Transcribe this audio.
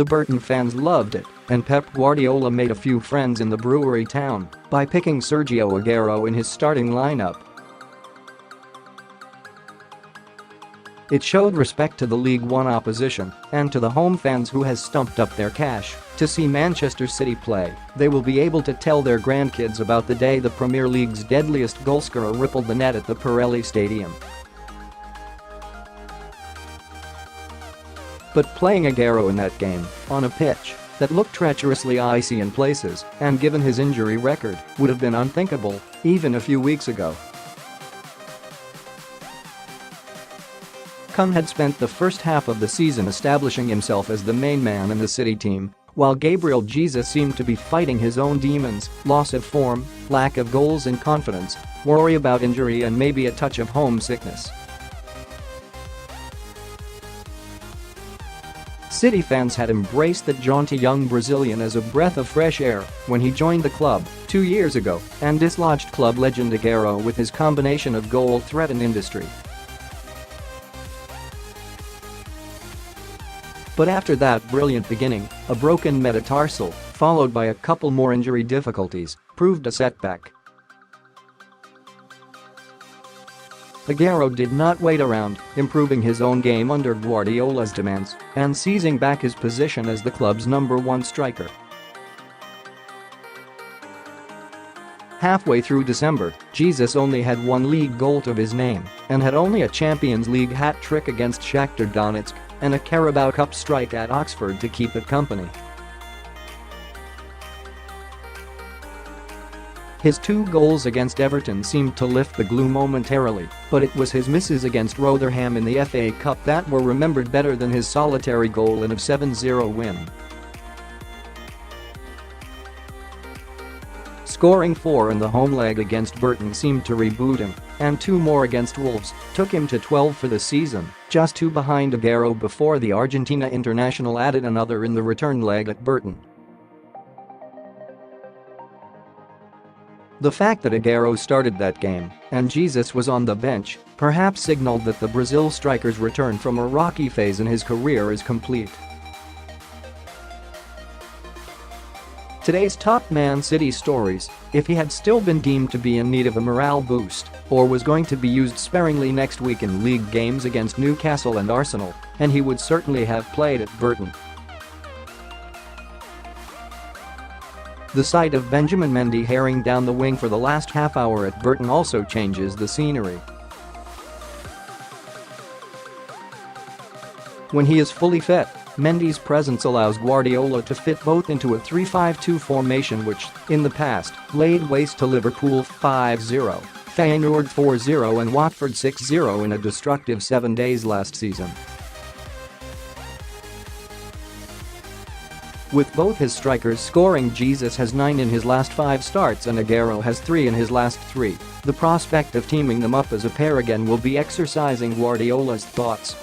The Burton fans loved it, and Pep Guardiola made a few friends in the brewery town by picking Sergio Aguero in his starting lineup. It showed respect to the League One opposition and to the home fans who has stumped up their cash to see Manchester City play. They will be able to tell their grandkids about the day the Premier League's deadliest goalscorer rippled the net at the Pirelli Stadium. But playing Aguero in that game, on a pitch that looked treacherously icy in places, and given his injury record, would have been unthinkable even a few weeks ago. Kun had spent the first half of the season establishing himself as the main man in the City team, while Gabriel Jesus seemed to be fighting his own demons: loss of form, lack of goals and confidence, worry about injury and maybe a touch of homesickness. City fans had embraced the jaunty young Brazilian as a breath of fresh air when he joined the club 2 years ago and dislodged club legend Aguero with his combination of goal threat and industry. But after that brilliant beginning, a broken metatarsal, followed by a couple more injury difficulties, proved a setback. Aguero did not wait around, improving his own game under Guardiola's demands and seizing back his position as the club's #1 striker. Halfway through December, Jesus only had one league goal to his name and had only a Champions League hat-trick against Shakhtar Donetsk and a Carabao Cup strike at Oxford to keep it company. His 2 goals against Everton seemed to lift the gloom momentarily, but it was his misses against Rotherham in the FA Cup that were remembered better than his solitary goal in a 7-0 win. Scoring 4 in the home leg against Burton seemed to reboot him, and 2 more against Wolves took him to 12 for the season, just 2 behind Aguero before the Argentina international added another in the return leg at Burton. The fact that Aguero started that game and Jesus was on the bench perhaps signaled that the Brazil striker's return from a rocky phase in his career is complete. Today's top Man City stories: if he had still been deemed to be in need of a morale boost or was going to be used sparingly next week in league games against Newcastle and Arsenal, and he would certainly have played at Burton. The sight of Benjamin Mendy haring down the wing for the last half hour at Burton also changes the scenery. When he is fully fit, Mendy's presence allows Guardiola to fit both into a 3-5-2 formation which, in the past, laid waste to Liverpool 5-0, Feyenoord 4-0 and Watford 6-0 in a destructive 7 days last season. With both his strikers scoring, Jesus has 9 in his last 5 starts and Aguero has 3 in his last 3. The prospect of teaming them up as a pair again will be exercising Guardiola's thoughts.